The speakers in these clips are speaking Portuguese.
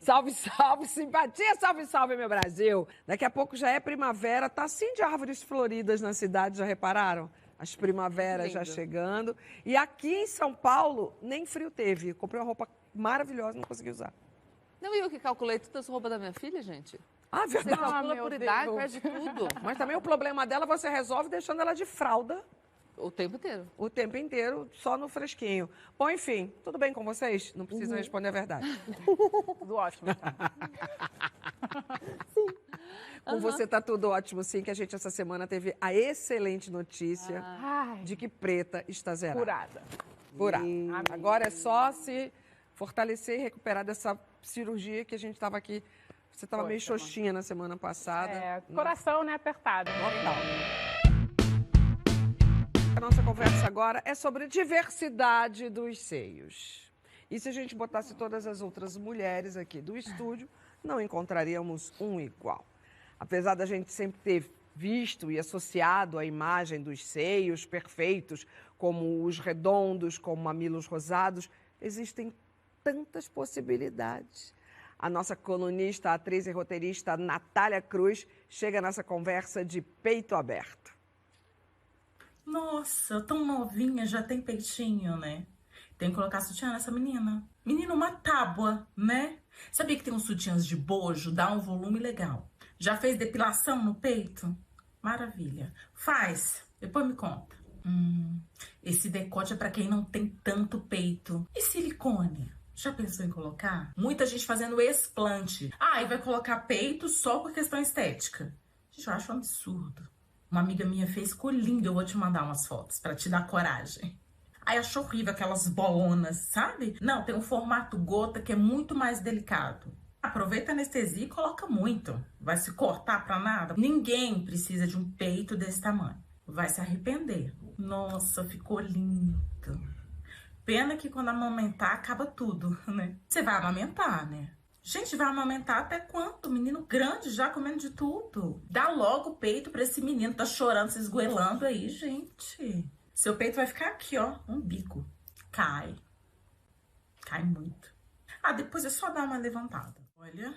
Salve, salve, simpatia, salve, salve, meu Brasil. Daqui a pouco já é primavera, tá assim de árvores floridas na cidade, já repararam? As primaveras já chegando. E aqui em São Paulo, nem frio teve. Comprei uma roupa maravilhosa, não consegui usar. Não, e eu que calculei todas as roupas da minha filha, gente? Ah, Você verdade. calcula por idade, perde tudo. Mas também o problema dela você resolve deixando ela de fralda O tempo inteiro. o tempo inteiro, só no fresquinho. Bom, enfim, tudo bem com vocês? Não precisam responder a verdade. Tudo ótimo. Sim. Com você tá tudo ótimo, sim, que a gente essa semana teve a excelente notícia de que Preta está zerada. Curada. Curada. Agora é só se fortalecer e recuperar dessa cirurgia que a gente estava aqui. Você estava meio xoxinha na semana passada. É, coração, né, apertado. Total. A nossa conversa agora é sobre diversidade dos seios. E se a gente botasse todas as outras mulheres aqui do estúdio, não encontraríamos um igual. Apesar da gente sempre ter visto e associado a imagem dos seios perfeitos, como os redondos, como mamilos rosados, existem tantas possibilidades. A nossa colunista, atriz e roteirista Natália Cruz chega nessa conversa de peito aberto. Nossa, tão novinha, já tem peitinho, né? Tem que colocar sutiã nessa menina. Menina, uma tábua, né? Sabia que tem uns sutiãs de bojo, dá um volume legal. Já fez depilação no peito? Maravilha. Faz, depois me conta. Esse decote é pra quem não tem tanto peito. E silicone? Já pensou em colocar? Muita gente fazendo explante. Ah, e vai colocar peito só por questão estética. Gente, eu acho um absurdo. Uma amiga minha fez, ficou lindo. Eu vou te mandar umas fotos pra te dar coragem. Aí achou horrível aquelas bolonas, sabe? Não, tem um formato gota que é muito mais delicado. Aproveita a anestesia e coloca muito. Vai se cortar pra nada? Ninguém precisa de um peito desse tamanho. Vai se arrepender. Nossa, ficou lindo. Pena que quando amamentar acaba tudo, né? Você vai amamentar, né? Gente, vai amamentar até quanto? Menino grande já comendo de tudo. Dá logo o peito pra esse menino. Tá chorando, se esgoelando aí, gente. Seu peito vai ficar aqui, ó. Um bico. Cai. Cai muito. Ah, depois é só dar uma levantada. Olha.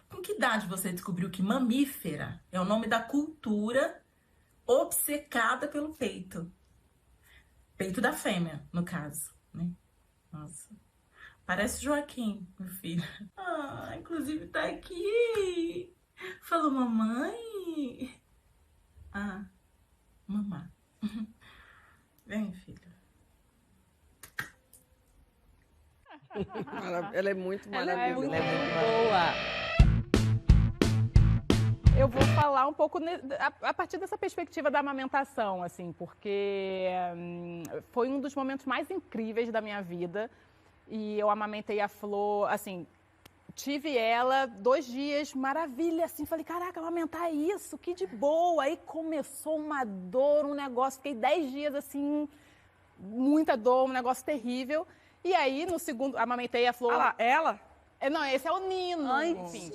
Com que idade você descobriu que mamífera é o nome da cultura obcecada pelo peito? Peito da fêmea, no caso, né? Nossa. Parece Joaquim, meu filho. Ah, inclusive tá aqui. Falou, mamãe. Ah, mamãe. Vem, filho. Ela é muito maravilhosa. Ela é muito boa. Eu vou falar um pouco a partir dessa perspectiva da amamentação, assim, porque foi um dos momentos mais incríveis da minha vida. E eu amamentei a Flor, assim, tive ela 2 dias, maravilha, assim, falei, caraca, amamentar isso, que de boa. Aí começou uma dor, um negócio, fiquei 10 dias, assim, muita dor, um negócio terrível. E aí, no segundo, amamentei a Flor... Ah lá, ela? Não, esse é o Nino. Ai, enfim,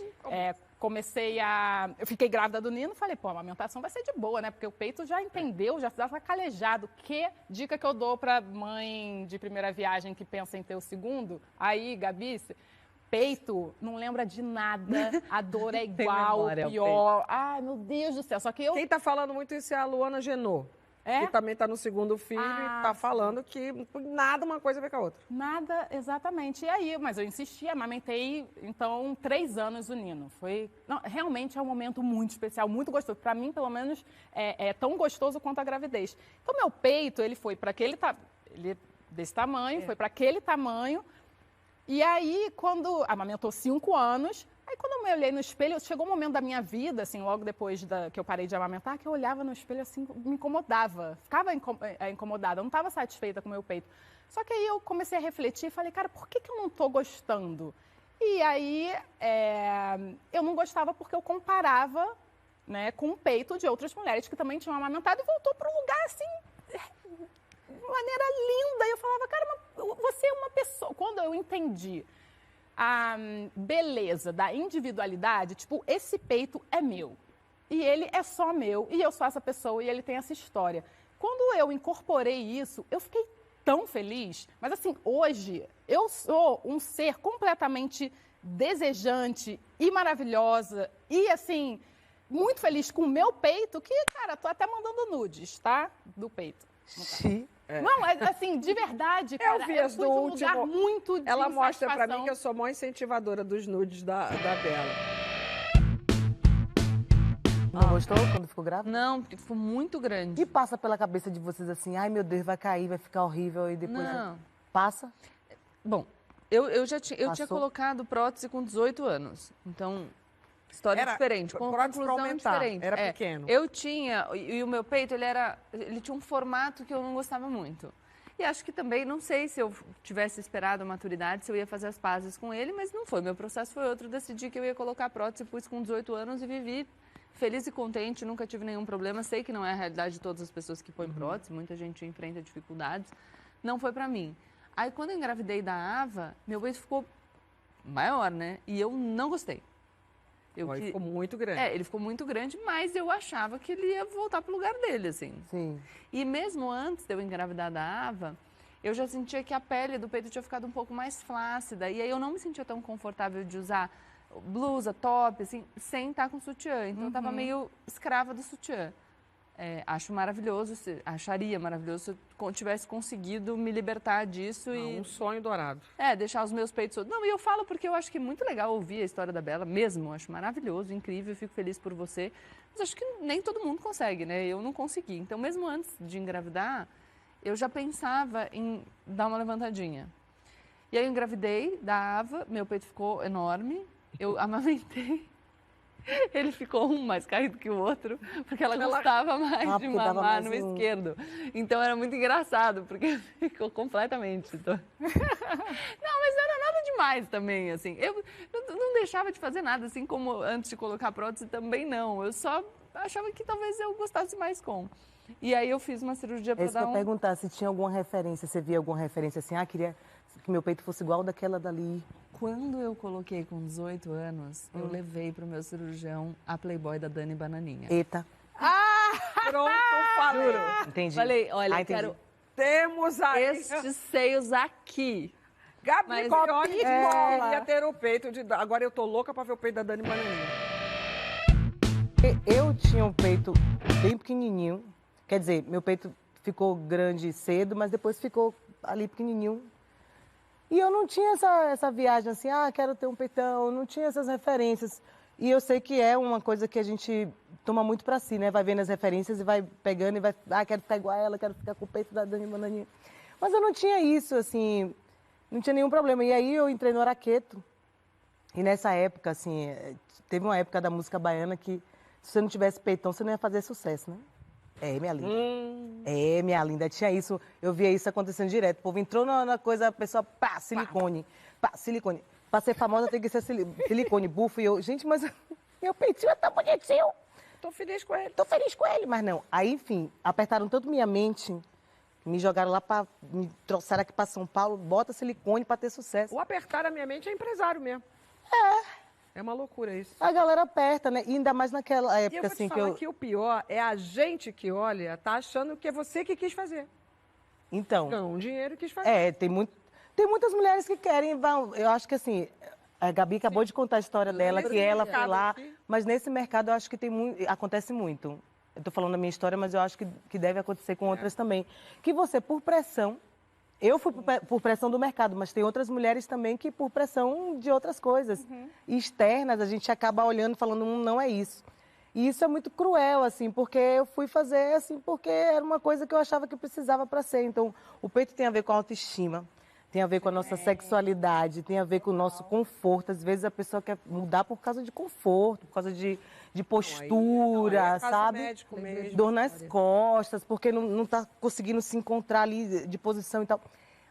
eu fiquei grávida do Nino, falei, pô, a amamentação vai ser de boa, né? Porque o peito já entendeu, já estava calejado. Que dica que eu dou pra mãe de primeira viagem que pensa em ter o segundo? Aí, Gabi, peito não lembra de nada, a dor é igual, memória, pior. Ai, meu Deus do céu, só que eu... Quem tá falando muito isso é a Luana Genô. É? Que também tá no segundo filho e tá falando que nada uma coisa a ver com a outra. Nada, exatamente. E aí, mas eu insisti, amamentei, então, 3 anos o Nino. Realmente é um momento muito especial, muito gostoso. Para mim, pelo menos, é tão gostoso quanto a gravidez. Então, meu peito, ele foi para aquele... Ele é desse tamanho, foi para aquele tamanho. E aí, quando amamentou 5 anos... Aí, quando eu me olhei no espelho, chegou um momento da minha vida, assim, logo depois que eu parei de amamentar, que eu olhava no espelho, assim, me incomodava. Ficava incomodada, eu não estava satisfeita com o meu peito. Só que aí eu comecei a refletir e falei, cara, por que eu não estou gostando? E aí, eu não gostava porque eu comparava, né, com o peito de outras mulheres que também tinham amamentado e voltou para um lugar, assim, de maneira linda. E eu falava, cara, você é uma pessoa... Quando eu entendi a beleza da individualidade, tipo, esse peito é meu. E ele é só meu. E eu sou essa pessoa e ele tem essa história. Quando eu incorporei isso, eu fiquei tão feliz. Mas assim, hoje, eu sou um ser completamente desejante e maravilhosa e, assim, muito feliz com o meu peito que, cara, tô até mandando nudes, tá? Do peito. Sim. Não, é assim, de verdade, cara. Eu vi as fui do de um lugar último. muito de Ela mostra pra satisfação. mim que eu sou mó incentivadora dos nudes da Bela. Não gostou quando ficou grávida? Não, porque ficou muito O grande. que passa pela cabeça de vocês assim, ai meu Deus, vai cair, vai ficar horrível e depois Não. passa? Bom, eu tinha Passou? colocado prótese com 18 anos. Então, história Era diferente, com prótese pra conclusão aumentar, diferente. era pequeno. Eu tinha, e o meu peito, ele tinha um formato que eu não gostava muito. E acho que também, não sei se eu tivesse esperado a maturidade, se eu ia fazer as pazes com ele, mas não foi. Meu processo foi outro. Eu decidi que eu ia colocar prótese, pus com 18 anos e vivi feliz e contente, nunca tive nenhum problema. Sei que não é a realidade de todas as pessoas que põem prótese, muita gente enfrenta dificuldades. Não foi pra mim. Aí, quando eu engravidei da Ava, meu peito ficou maior, né? E eu não gostei. Ele ficou muito grande. Ele ficou muito grande, mas eu achava que ele ia voltar pro lugar dele, assim. Sim. E mesmo antes de eu engravidar da Ava, eu já sentia que a pele do peito tinha ficado um pouco mais flácida. E aí eu não me sentia tão confortável de usar blusa, top, assim, sem estar com sutiã. Então eu tava meio escrava do sutiã. Acho maravilhoso, acharia maravilhoso se eu tivesse conseguido me libertar disso e Um sonho dourado. deixar os meus peitos soltos. Não, e eu falo porque eu acho que é muito legal ouvir a história da Bela, mesmo. Acho maravilhoso, incrível, fico feliz por você. Mas acho que nem todo mundo consegue, né? Eu não consegui. Então, mesmo antes de engravidar, eu já pensava em dar uma levantadinha. E aí eu engravidei da Ava, meu peito ficou enorme, eu amamentei. Ele ficou um mais caído que o outro, porque ela gostava mais de porque dava mamar mais no um. esquerdo. Então era muito engraçado, porque ficou completamente. Não, mas não era nada demais também, assim. Eu não deixava de fazer nada, assim como antes de colocar prótese também não. Eu só achava que talvez eu gostasse mais com. E aí eu fiz uma cirurgia É para isso que eu dar ia perguntar, se tinha alguma referência, você via alguma referência assim, queria que meu peito fosse igual daquela dali. Quando eu coloquei com 18 anos, eu levei para o meu cirurgião a Playboy da Dani Bananinha. Eita, Pronto, falei. entendi. Falei, olha, entendi. quero Temos aí. estes seios aqui. Gabi Mas- Copiotti Escola. ia ter o peito de... Agora eu tô louca pra ver o peito da Dani Bananinha. Eu tinha um peito bem pequenininho, quer dizer, meu peito ficou grande cedo, mas depois ficou ali pequenininho. E eu não tinha essa viagem assim, quero ter um peitão, não tinha essas referências. E eu sei que é uma coisa que a gente toma muito pra si, né? Vai vendo as referências e vai pegando e vai, quero ficar igual a ela, quero ficar com o peito da Dani Bananinha. Mas eu não tinha isso, assim, não tinha nenhum problema. E aí eu entrei no Araqueto. E nessa época, assim, teve uma época da música baiana que se você não tivesse peitão, você não ia fazer sucesso, né? Minha linda. Minha linda. Tinha isso, eu via isso acontecendo direto. O povo entrou na coisa, a pessoa, silicone. Silicone. Pra ser famosa tem que ser silicone, bufo. E eu, gente, mas meu peitinho é tão bonitinho. Tô feliz com ele. Tô feliz com ele, mas não. Aí, enfim, apertaram tanto minha mente, me jogaram lá me trouxeram aqui pra São Paulo, bota silicone pra ter sucesso. O apertar a minha mente é empresário mesmo. É uma loucura isso. A galera aperta, né? E ainda mais naquela E eu época, vou te assim, que falar eu... que o pior é a gente que olha, tá achando que é você que quis fazer. Então... Ganhou um dinheiro e quis fazer. Tem muitas mulheres que querem, eu acho que assim, a Gabi acabou de contar a história dela, lembro que do ela foi mercado lá, aqui. mas nesse mercado eu acho que acontece muito. Eu estou falando da minha história, mas eu acho que deve acontecer com outras também. Que você, por pressão, eu fui por pressão do mercado, mas tem outras mulheres também que por pressão de outras coisas externas, a gente acaba olhando e falando, não é isso. E isso é muito cruel, assim, porque eu fui fazer, assim, porque era uma coisa que eu achava que precisava para ser. Então, o peito tem a ver com a autoestima, tem a ver com a nossa sexualidade, tem a ver com o nosso conforto. Às vezes a pessoa quer mudar por causa de conforto, por causa de postura, é caso sabe? médico mesmo. Dor nas costas, porque não está conseguindo se encontrar ali de posição e tal.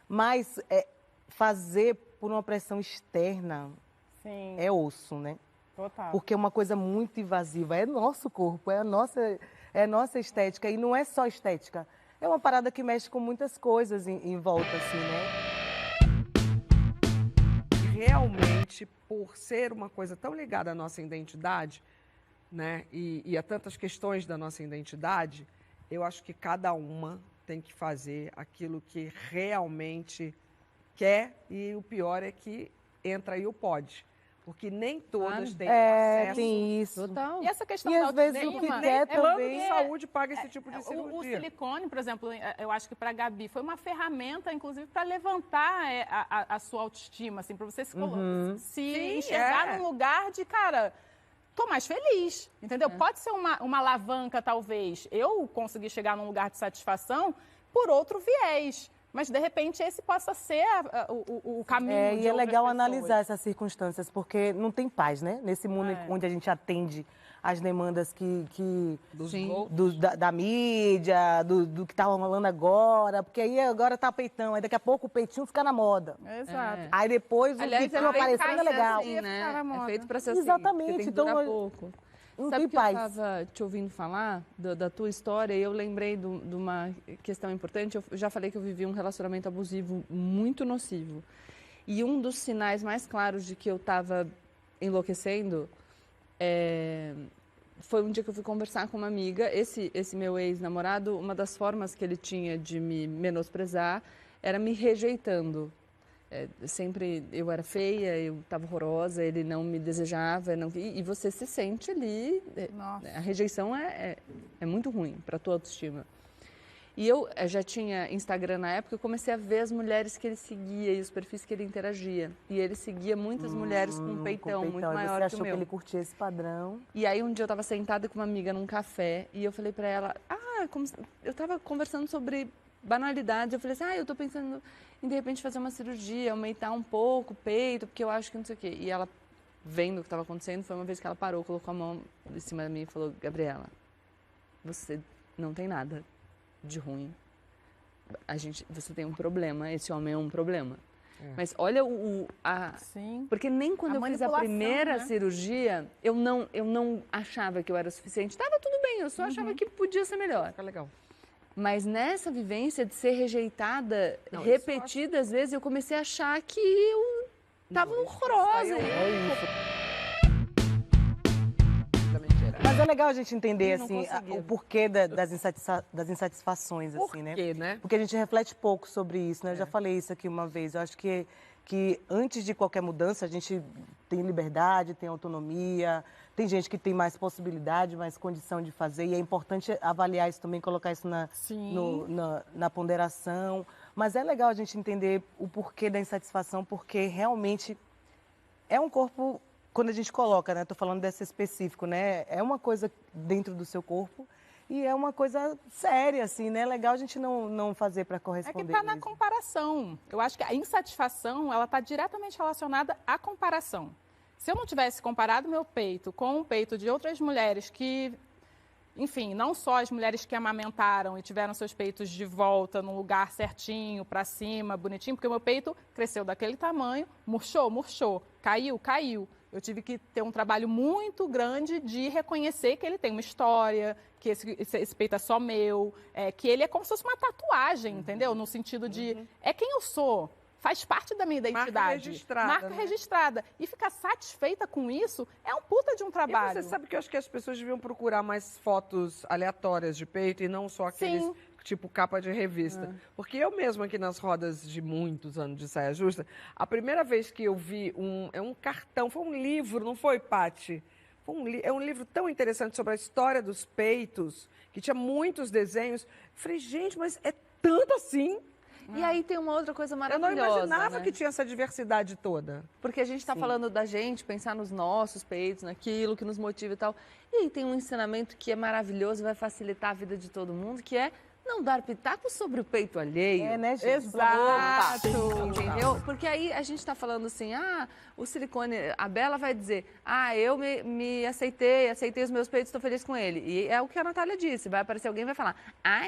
Mas fazer por uma pressão externa Sim, é osso, né? total. Porque é uma coisa muito invasiva. É nosso corpo, é a nossa estética. E não é só estética. É uma parada que mexe com muitas coisas em volta, assim, né? Realmente, por ser uma coisa tão ligada à nossa identidade, né, e a tantas questões da nossa identidade, eu acho que cada uma tem que fazer aquilo que realmente quer, e o pior é que entra aí o pode. Porque nem todas Claro. têm acesso. Tem isso. Total. E essa questão E da às vezes o autoestima... que quer Plano também... de saúde paga esse tipo de O cirurgia. silicone, por exemplo, eu acho que para a Gabi foi uma ferramenta, inclusive, para levantar a sua autoestima, assim, para você se Sim, enxergar num lugar de, cara, tô mais feliz, entendeu? Pode ser uma alavanca, talvez. Eu consegui chegar num lugar de satisfação por outro viés. Mas, de repente, esse possa ser o caminho de E é outras legal pessoas. analisar essas circunstâncias, porque não tem paz, né? Nesse mundo onde a gente atende as demandas Sim. da mídia, do que tá rolando agora, porque aí agora tá peitão, aí daqui a pouco o peitinho fica na moda. Exato. Aí depois o Aliás, peitinho aparecendo é legal. assim, né? Ficar na moda. É feito pra ser assim. Exatamente, Porque tem que então, durar pouco. Não Sabe tem que paz. eu estava te ouvindo falar da tua história e eu lembrei de uma questão importante. Eu já falei que eu vivi um relacionamento abusivo muito nocivo. E um dos sinais mais claros de que eu estava enlouquecendo foi um dia que eu fui conversar com uma amiga. Esse meu ex-namorado, uma das formas que ele tinha de me menosprezar era me rejeitando. Sempre eu era feia, eu estava horrorosa, ele não me desejava, e você se sente ali. Nossa. A rejeição é muito ruim para a tua autoestima. E eu já tinha Instagram na época, eu comecei a ver as mulheres que ele seguia e os perfis que ele interagia. E ele seguia muitas mulheres com um peitão muito E maior você que o achou meu. que ele curtia esse padrão? E aí um dia eu estava sentada com uma amiga num café e eu falei para ela, eu estava conversando sobre banalidades, eu falei assim, eu tô pensando em de repente fazer uma cirurgia, aumentar um pouco o peito, porque eu acho que não sei o quê. E ela, vendo o que estava acontecendo, foi uma vez que ela parou, colocou a mão em cima de mim e falou, Gabriela, você não tem nada de ruim. Você tem um problema, esse homem é um problema. Mas olha Sim. porque nem quando A eu fiz a manipulação, primeira né? cirurgia, eu não achava que eu era suficiente. Tava tudo bem, eu só achava que podia ser melhor. Fica legal. Mas nessa vivência de ser rejeitada Não, isso repetidas vezes, eu comecei a achar que eu tava horrorosa. Mentira. Mas é legal a gente entender, Eu não assim, conseguia. o porquê das insatisfações, Por assim, né? quê, né? Porque a gente reflete pouco sobre isso, né? Eu já falei isso aqui uma vez. Eu acho que antes de qualquer mudança, a gente tem liberdade, tem autonomia, tem gente que tem mais possibilidade, mais condição de fazer. E é importante avaliar isso também, colocar isso na ponderação. Mas é legal a gente entender o porquê da insatisfação, porque realmente é um corpo... Quando a gente coloca, né? Estou falando desse específico, né? É uma coisa dentro do seu corpo e é uma coisa séria, assim, né? É legal a gente não fazer para É corresponder. que está na mesmo. comparação. Eu acho que a insatisfação, ela está diretamente relacionada à comparação. Se eu não tivesse comparado meu peito com o peito de outras mulheres que, enfim, não só as mulheres que amamentaram e tiveram seus peitos de volta no lugar certinho, para cima, bonitinho, porque o meu peito cresceu daquele tamanho, murchou, caiu. Eu tive que ter um trabalho muito grande de reconhecer que ele tem uma história, que esse peito é só meu, que ele é como se fosse uma tatuagem, entendeu? No sentido de, é quem eu sou, faz parte da minha identidade. Marca registrada, Marca né? registrada. E ficar satisfeita com isso é um puta de um trabalho. E você sabe que eu acho que as pessoas deviam procurar mais fotos aleatórias de peito e não só aqueles Sim. tipo capa de revista. Porque eu mesma aqui nas rodas de muitos anos de saia justa, a primeira vez que eu vi um cartão, foi um livro, não foi, Paty? É um livro tão interessante sobre a história dos peitos, que tinha muitos desenhos. Eu falei, gente, mas é tanto assim? E aí tem uma outra coisa Eu maravilhosa, não imaginava né? que tinha essa diversidade toda. Porque a gente está falando da gente, pensar nos nossos peitos, naquilo que nos motiva e tal. E aí tem um ensinamento que é maravilhoso, vai facilitar a vida de todo mundo, que é não dar pitaco sobre o peito alheio. É, né, gente? Exato. Entendeu? Porque aí a gente está falando assim, o silicone, a Bela vai dizer, eu me aceitei os meus peitos, estou feliz com ele. E é o que a Natália disse, vai aparecer alguém e vai falar,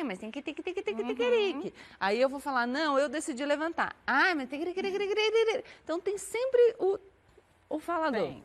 mas tem que. Aí eu vou falar, não, eu decidi levantar. Mas tem que. Então tem sempre o falador. Tem.